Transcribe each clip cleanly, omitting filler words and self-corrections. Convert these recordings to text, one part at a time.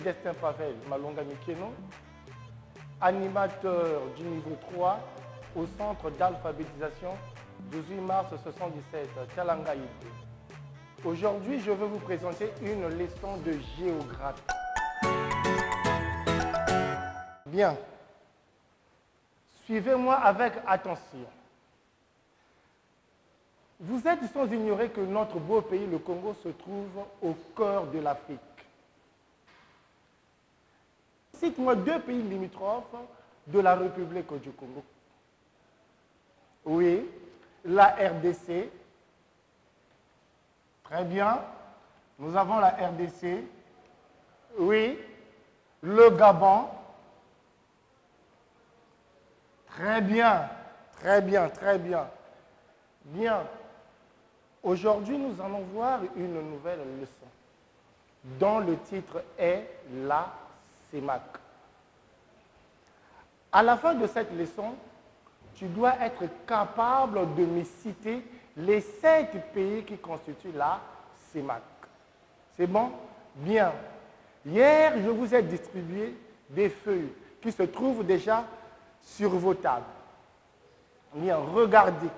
Destin Pavel Malonga Mikeno, animateur du niveau 3 au centre d'alphabétisation 18 mars 77, Tchalangaïde. Aujourd'hui, je vais vous présenter une leçon de géographie. Bien. Suivez-moi avec attention. Vous êtes sans ignorer que notre beau pays, le Congo, se trouve au cœur de l'Afrique. Cite-moi 2 pays limitrophes de la République du Congo. Oui, la RDC. Très bien. Nous avons la RDC. Oui, le Gabon. Très bien, très bien, très bien. Bien. Aujourd'hui, nous allons voir une nouvelle leçon dont le titre est la CEMAC. À la fin de cette leçon, tu dois être capable de me citer les 7 pays qui constituent la CEMAC. C'est bon? Bien. Hier, je vous ai distribué des feuilles qui se trouvent déjà sur vos tables. Bien, regardez.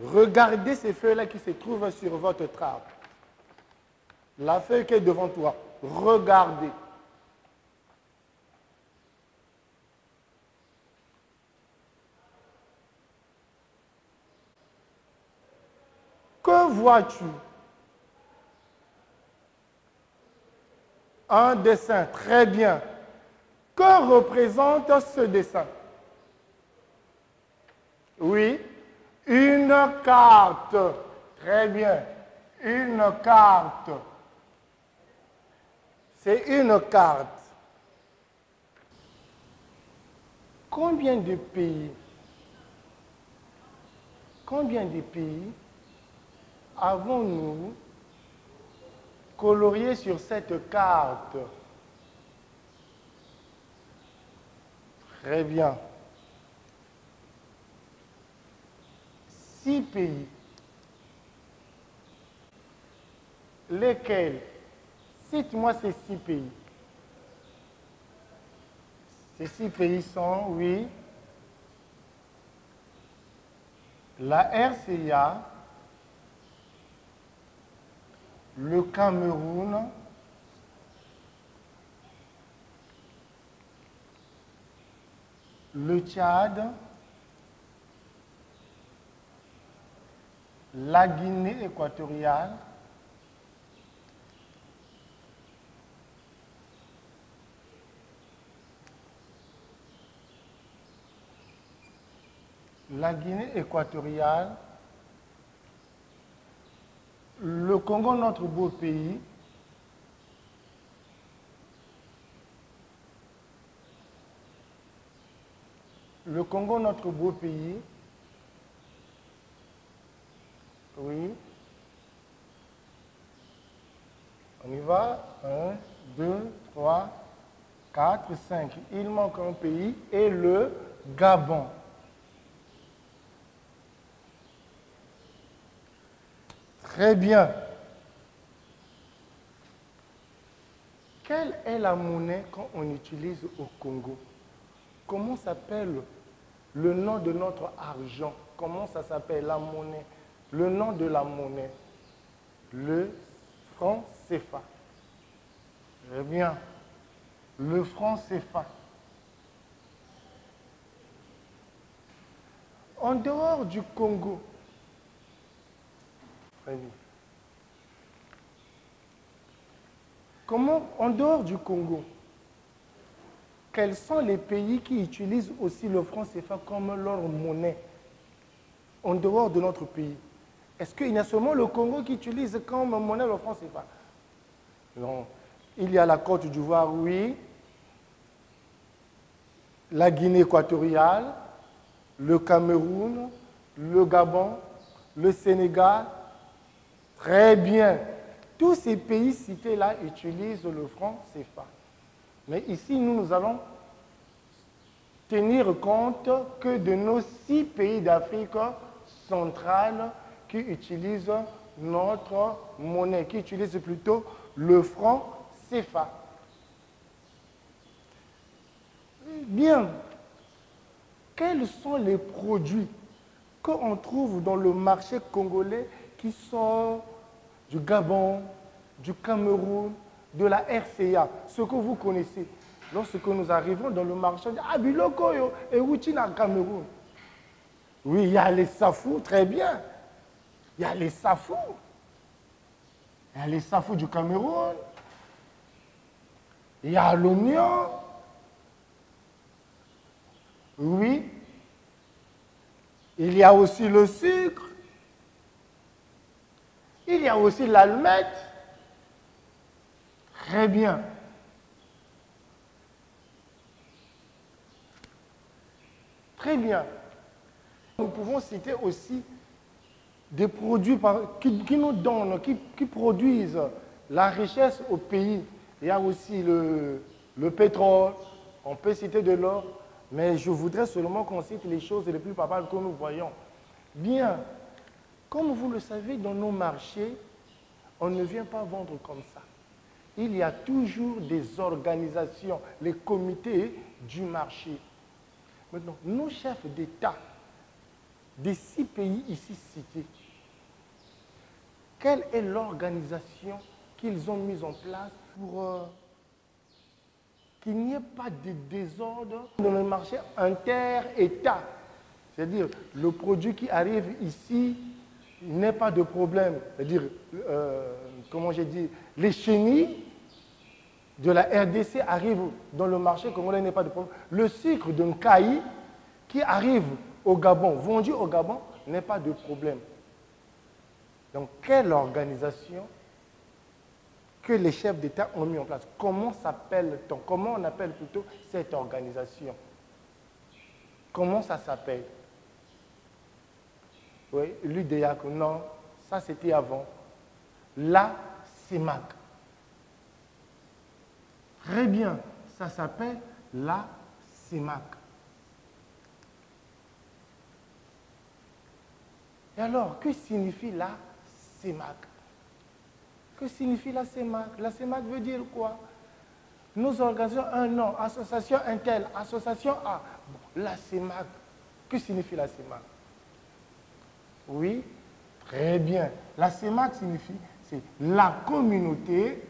Regardez ces feuilles-là qui se trouvent sur votre table. La feuille qui est devant toi. Regardez. Que vois-tu? Un dessin, très bien. Que représente ce dessin? Oui, une carte. Très bien. Une carte. C'est une carte. Combien de pays avons-nous coloriés sur cette carte? Très bien. 6 pays. Lesquels? Cite-moi ces 6 pays. Ces 6 pays sont, oui, la RCA, le Cameroun, le Tchad, la Guinée équatoriale, le Congo, notre beau pays, oui. On y va. 1, 2, 3, 4, 5. Il manque un pays et le Gabon. Très bien. Quelle est la monnaie qu'on utilise au Congo? Comment s'appelle le nom de notre argent? Comment ça s'appelle la monnaie? Le nom de la monnaie? Le franc CFA. Très bien. Le franc CFA. En dehors du Congo, très bien. En dehors du Congo, quels sont les pays qui utilisent aussi le franc CFA comme leur monnaie en dehors de notre pays? Est-ce qu'il y a seulement le Congo qui utilise comme monnaie le franc CFA? Non. Il y a la Côte d'Ivoire, oui. La Guinée équatoriale, le Cameroun, le Gabon, le Sénégal. Très bien. Tous ces pays cités-là utilisent le franc CFA. Mais ici, nous allons tenir compte que de nos 6 pays d'Afrique centrale qui utilisent notre monnaie, qui utilise plutôt le franc CFA. Bien, quels sont les produits qu'on trouve dans le marché congolais qui sont du Gabon, du Cameroun, de la RCA, ce que vous connaissez? Lorsque nous arrivons dans le marché, on dit « Ah, biloko yo, et Woutina Cameroun ». Oui, il y a les safou, très bien. Il y a les safou. Il y a les safou du Cameroun. Il y a l'oignon. Oui. Il y a aussi le sucre. Il y a aussi l'almette. Très bien. Très bien. Nous pouvons citer aussi des produits qui nous donnent, qui produisent la richesse au pays. Il y a aussi le pétrole, on peut citer de l'or, mais je voudrais seulement qu'on cite les choses les plus palpables que nous voyons. Bien, comme vous le savez, dans nos marchés, on ne vient pas vendre comme ça. Il y a toujours des organisations, les comités du marché. Maintenant, nos chefs d'État des 6 pays ici cités, quelle est l'organisation qu'ils ont mise en place pour qu'il n'y ait pas de désordre dans le marché inter-État? C'est-à-dire, le produit qui arrive ici n'est pas de problème. C'est-à-dire, comment j'ai dit, les chenilles de la RDC arrivent dans le marché congolais, n'est pas de problème. Le sucre de Nkaï qui arrive au Gabon, vendu au Gabon, n'est pas de problème. Donc, quelle organisation que les chefs d'État ont mis en place? Comment s'appelle-t-on? Comment on appelle plutôt cette organisation? Comment ça s'appelle? Oui, l'UDEAC, non, ça c'était avant. La CEMAC. Très bien, ça s'appelle la CEMAC. Et alors, que signifie la CEMAC? Que signifie la CEMAC? La CEMAC veut dire quoi? Nous organisons un nom, association Intel, association A. Bon, la CEMAC, que signifie la CEMAC? Oui, très bien. La CEMAC signifie, c'est la communauté,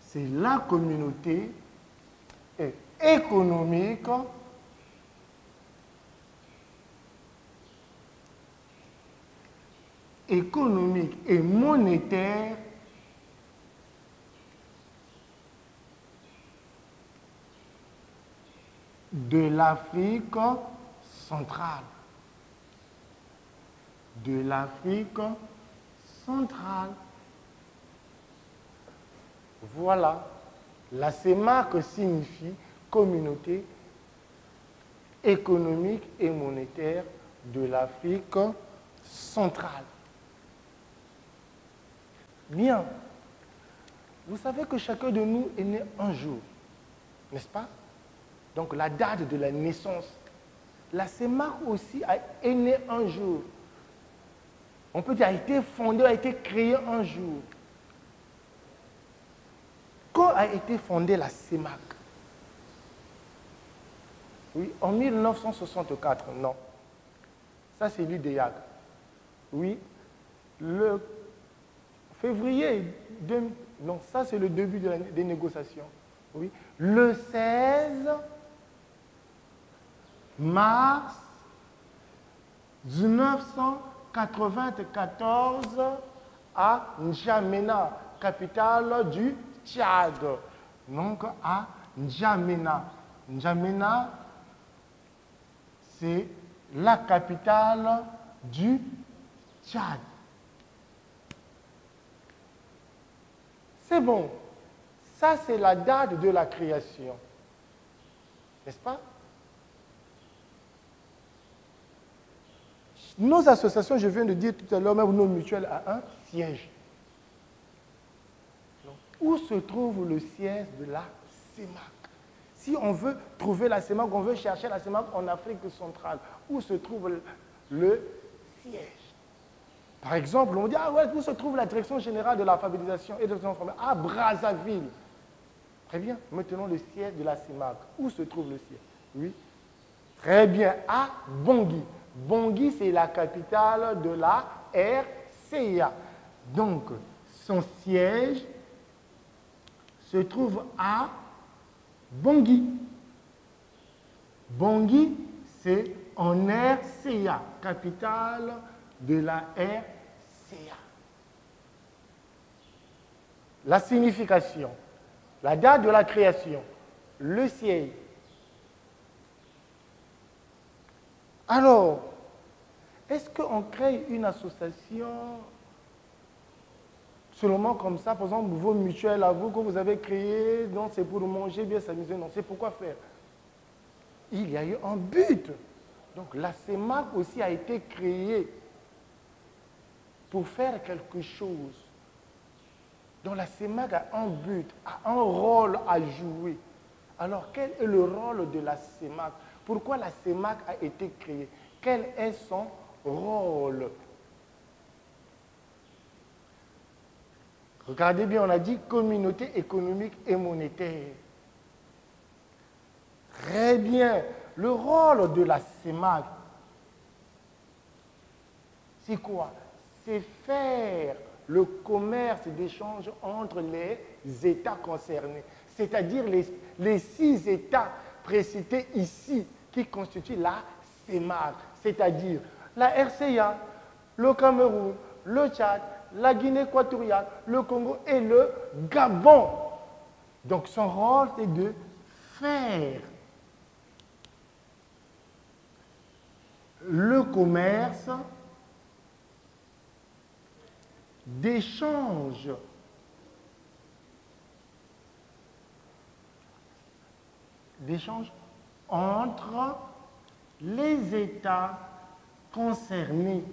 c'est la communauté économique et monétaire de l'Afrique centrale. De l'Afrique centrale. Voilà. La CEMAC signifie communauté économique et monétaire de l'Afrique centrale. Bien. Vous savez que chacun de nous est né un jour, n'est-ce pas? Donc la date de la naissance. La CEMAC aussi est née un jour. On peut dire a été fondée, a été créée un jour. Quand a été fondée la CEMAC? Oui, en 1964, non. Ça, c'est l'UDEAC. Oui, le février, non, ça, c'est le début des négociations. Oui, le 16 mars 1994 à N'Djamena, capitale du Tchad. Donc à N'Djamena. N'Djamena, c'est la capitale du Tchad. C'est bon. Ça, c'est la date de la création. N'est-ce pas? Nos associations, je viens de dire tout à l'heure, même nos mutuelles, a un siège. Donc, où se trouve le siège de la CEMAC? Si on veut trouver la CEMAC, on veut chercher la CEMAC en Afrique centrale, où se trouve le siège. Par exemple, on dit, ah ouais, où se trouve la direction générale de l'alphabétisation et de l'information? À Brazzaville. Très bien. Maintenant, le siège de la CEMAC. Où se trouve le siège? Oui. Très bien. À Bangui. Bangui, c'est la capitale de la RCA. Donc, son siège se trouve à Bangui. Bangui, c'est en RCA, capitale de la RCA. La signification, la date de la création, le siège. Alors, est-ce qu'on crée une association seulement comme ça, par exemple, vos mutuelles à vous que vous avez créées, non, c'est pour manger, bien s'amuser, non, c'est pourquoi faire? Il y a eu un but. Donc la CEMAC aussi a été créée pour faire quelque chose. Donc la CEMAC a un but, a un rôle à jouer. Alors quel est le rôle de la CEMAC? Pourquoi la CEMAC a été créée? Quel est son rôle? Regardez bien, on a dit communauté économique et monétaire. Très bien. Le rôle de la CEMAC, c'est quoi? C'est faire le commerce d'échange entre les États concernés, c'est-à-dire les 6 États précités ici qui constituent la CEMAC, c'est-à-dire la RCA, le Cameroun, le Tchad, la Guinée équatoriale, le Congo et le Gabon. Donc son rôle, c'est de faire le commerce d'échange entre les États concernés.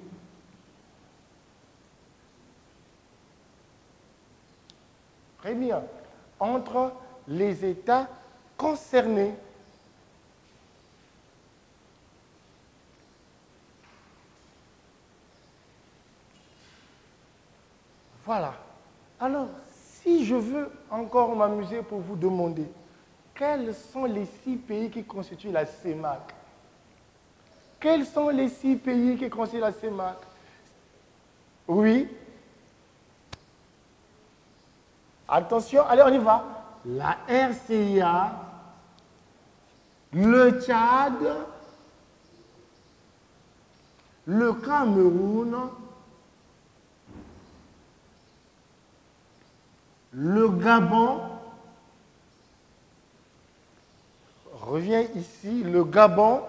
Très bien. Entre les États concernés. Voilà. Alors, si je veux encore m'amuser pour vous demander, quels sont les 6 pays qui constituent la CEMAC? Quels sont les 6 pays qui constituent la CEMAC? Oui. Attention, allez, on y va. La RCA, le Tchad, le Cameroun, le Gabon, reviens ici, le Gabon,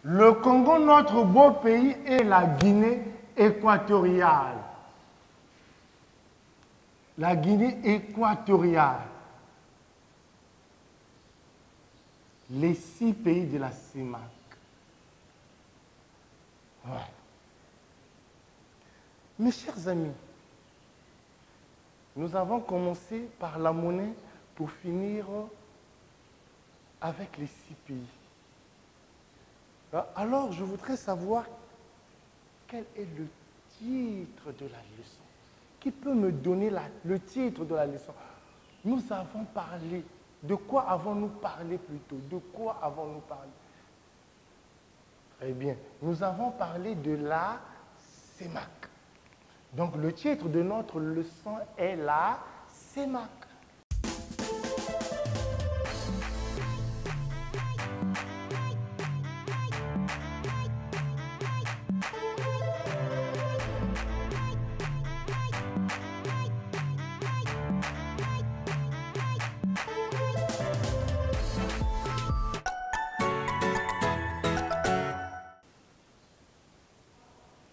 le Congo, notre beau pays, et la Guinée équatoriale. La Guinée équatoriale. Les 6 pays de la CEMAC. Ouais. Mes chers amis, nous avons commencé par la monnaie pour finir avec les 6 pays. Alors, je voudrais savoir quel est le titre de la leçon. Qui peut me donner le titre de la leçon? Nous avons parlé. De quoi avons-nous parlé plutôt? De quoi avons-nous parlé? Très bien. Nous avons parlé de la CEMAC. Donc, le titre de notre leçon est la CEMAC.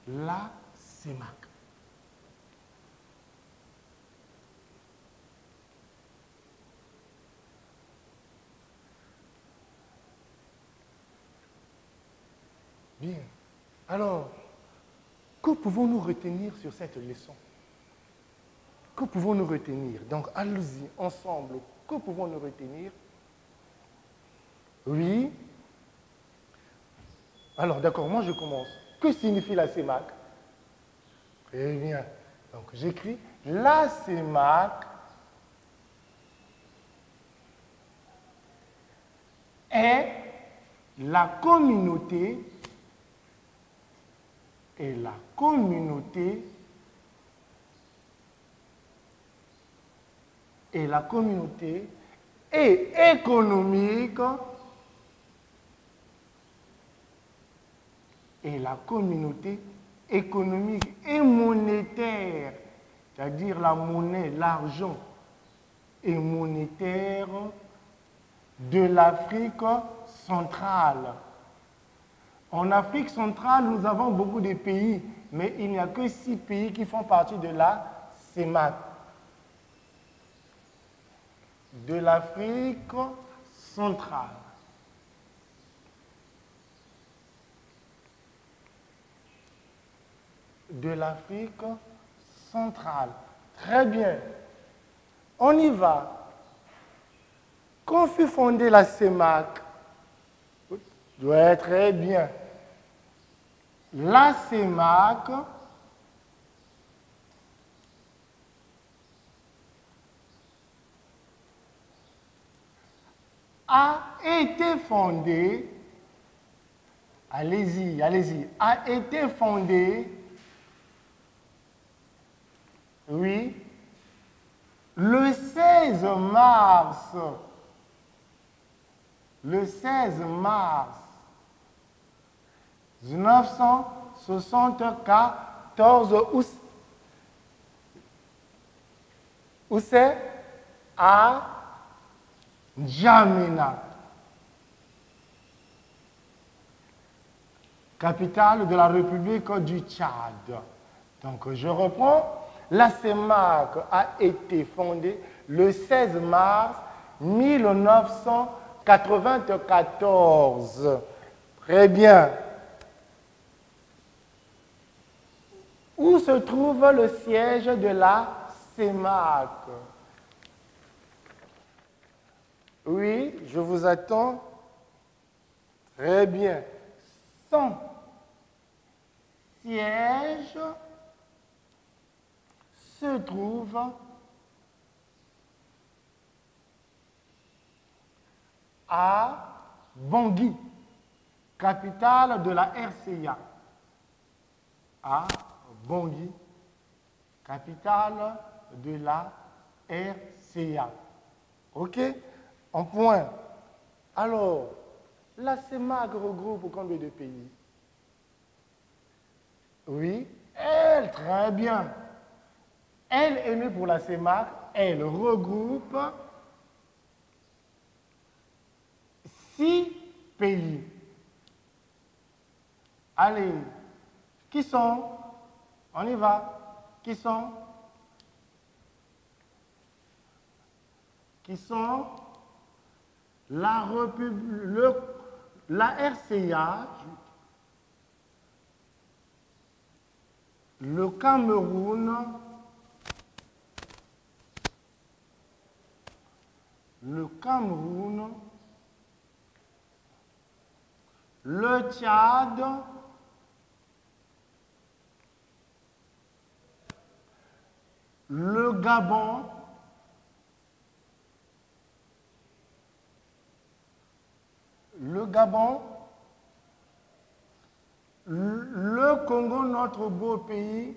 La CEMAC. Bien. Alors, que pouvons-nous retenir sur cette leçon? Que pouvons-nous retenir? Donc, allons-y ensemble. Que pouvons-nous retenir? Oui. Alors, d'accord, moi je commence. Que signifie la CEMAC? Très bien. Donc, j'écris la CEMAC est la communauté et économique et monétaire, c'est-à-dire la monnaie, l'argent et monétaire de l'Afrique centrale. En Afrique centrale, nous avons beaucoup de pays, mais il n'y a que 6 pays qui font partie de la CEMAC. De l'Afrique centrale. De l'Afrique centrale. Très bien. On y va. Quand fut fondée la CEMAC? Ouais, très bien. La CEMAC a été fondée, allez-y, a été fondée, oui, le 16 mars 1974, où c'est? À N'Djamena, capitale de la République du Tchad. Donc, je reprends. La CEMAC a été fondée le 16 mars 1994. Très bien. Où se trouve le siège de la CEMAC? Oui, je vous attends. Très bien. Son siège se trouve à Bangui, capitale de la RCA. À Bangui, capitale de la RCA. OK? En point. Alors, la CEMAC regroupe combien de pays? Oui, elle, très bien. Elle est née pour la CEMAC, elle regroupe 6 pays. Allez, qui sont? On y va. Qui sont? Qui sont la RCA, le Cameroun, le Tchad, le Gabon, le Congo, notre beau pays,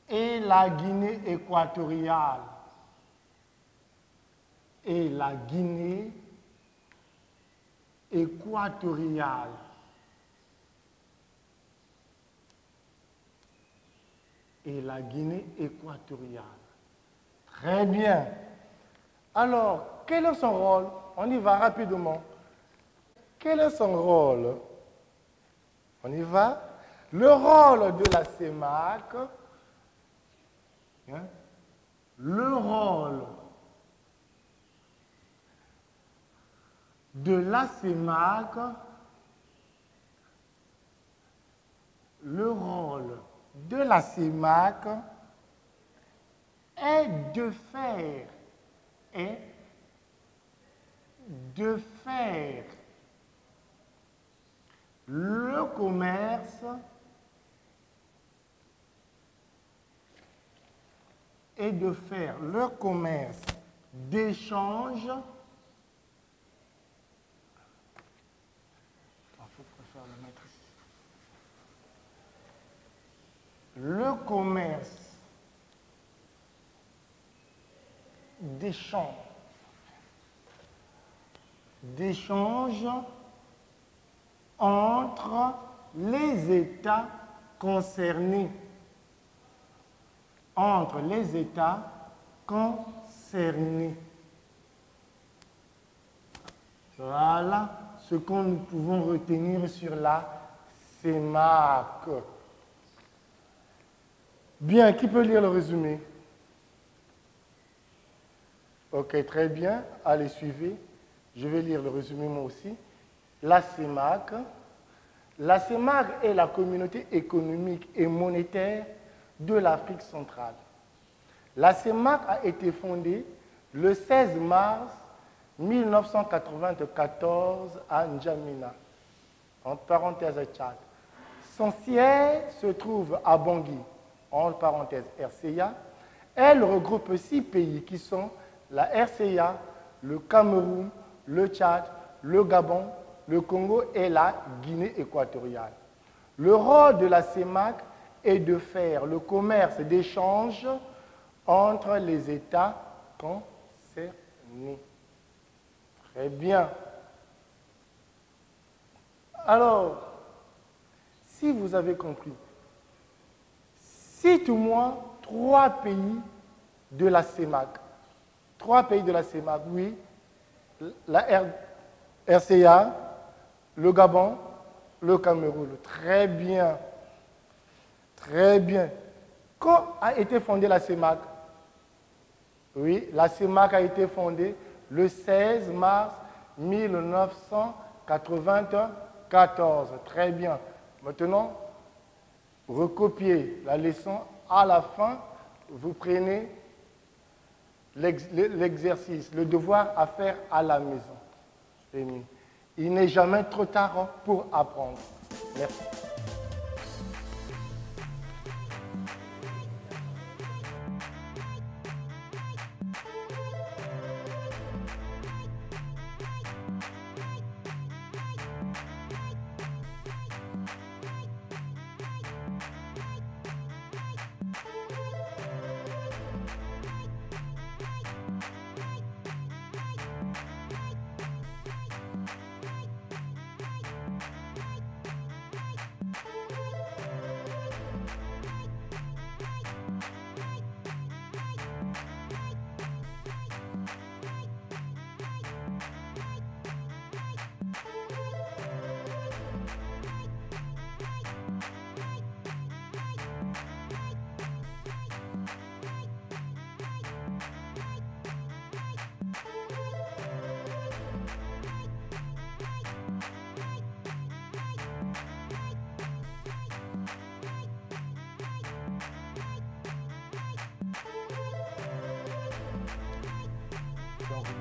et la Guinée équatoriale. Et la Guinée équatoriale. Et la Guinée équatoriale. Très bien. Alors, quel est son rôle? On y va rapidement. Quel est son rôle? On y va. Le rôle de la CEMAC, hein? Le rôle de la CEMAC, est de faire, de faire le commerce et de faire le commerce d'échange le commerce d'échange entre les États concernés. Entre les États concernés. Voilà ce que nous pouvons retenir sur la CEMAC. Bien, qui peut lire le résumé? Ok, très bien. Allez, suivez. Je vais lire le résumé moi aussi. La CEMAC. La CEMAC est la communauté économique et monétaire de l'Afrique centrale. La CEMAC a été fondée le 16 mars 1994 à N'Djamena, entre parenthèses Tchad. Son siège se trouve à Bangui, entre parenthèses RCA. Elle regroupe 6 pays qui sont la RCA, le Cameroun, le Tchad, le Gabon, le Congo et la Guinée équatoriale. Le rôle de la CEMAC est de faire le commerce d'échange entre les États concernés. Très bien. Alors, si vous avez compris, cite-moi 3 pays de la CEMAC. 3 pays de la CEMAC, oui. La RCA, le Gabon, le Cameroun. Très bien. Très bien. Quand a été fondée la CEMAC? Oui, la CEMAC a été fondée le 16 mars 1994. Très bien. Maintenant, recopiez la leçon. À la fin, vous prenez l'exercice, le devoir à faire à la maison. Il n'est jamais trop tard pour apprendre. Merci.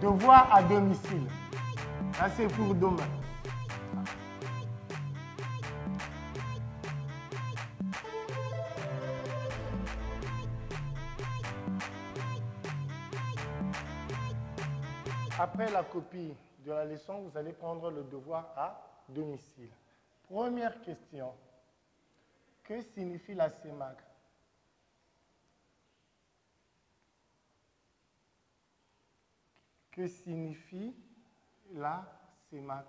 Devoir à domicile. Ça, c'est pour demain. Après la copie de la leçon, vous allez prendre le devoir à domicile. Première question. Que signifie la CEMAC? Que signifie la CEMAC?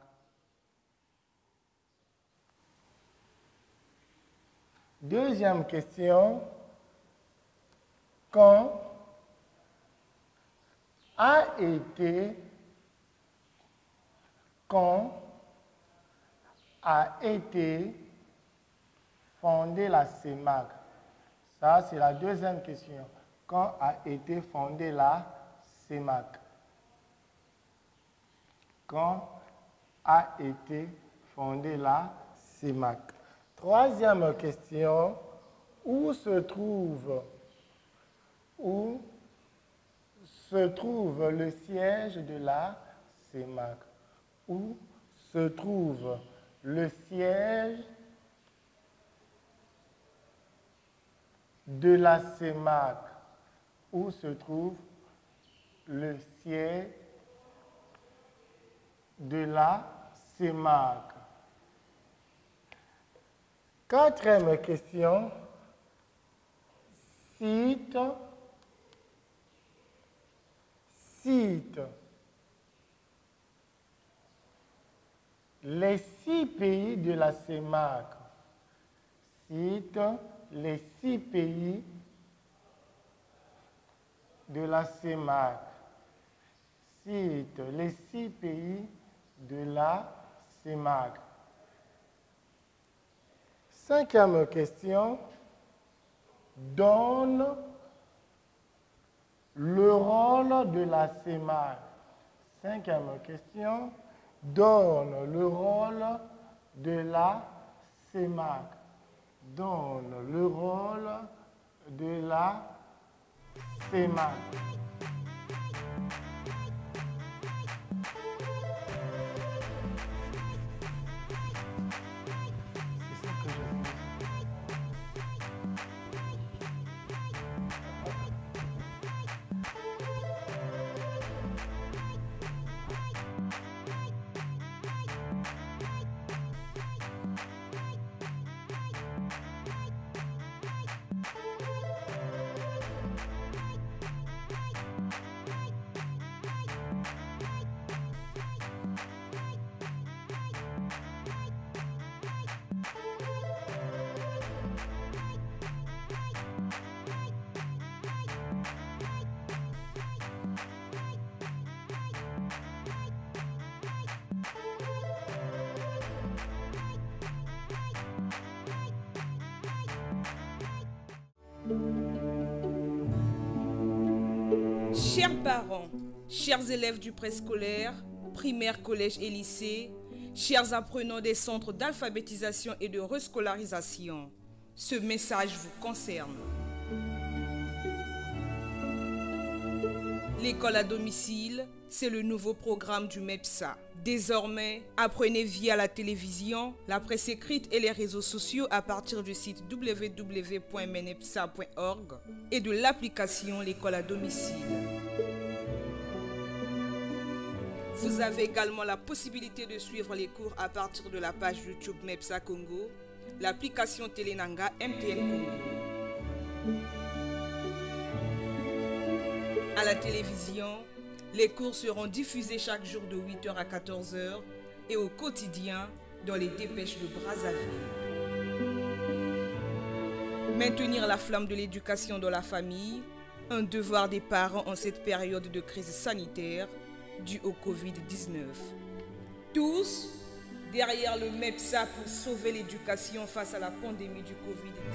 Deuxième question. Quand a été fondée la CEMAC? Ça, c'est la deuxième question. Quand a été fondée la CEMAC? Quand a été fondée la CEMAC? Troisième question, où se trouve le siège de la CEMAC. Où se trouve le siège de la CEMAC? Où se trouve le siège de la CEMAC? Quatrième question. Cite les 6 pays de la CEMAC. Cite les 6 pays de la CEMAC. Cite les 6 pays de la CEMAC. Cinquième question. Donne le rôle de la CEMAC. Cinquième question. Donne le rôle de la CEMAC. Donne le rôle de la CEMAC. C'est ça que je veux. Chers parents, chers élèves du préscolaire, primaire, collège et lycée, chers apprenants des centres d'alphabétisation et de rescolarisation, ce message vous concerne. L'école à domicile, c'est le nouveau programme du MEPSA. Désormais, apprenez via la télévision, la presse écrite et les réseaux sociaux à partir du site www.menepsa.org et de l'application L'école à domicile. Vous avez également la possibilité de suivre les cours à partir de la page YouTube MEPSA Congo, l'application Télénanga MTN Congo. À la télévision, les cours seront diffusés chaque jour de 8h à 14h et au quotidien dans les dépêches de Brazzaville. Maintenir la flamme de l'éducation dans la famille, un devoir des parents en cette période de crise sanitaire due au Covid-19. Tous derrière le MEPSA pour sauver l'éducation face à la pandémie du Covid-19.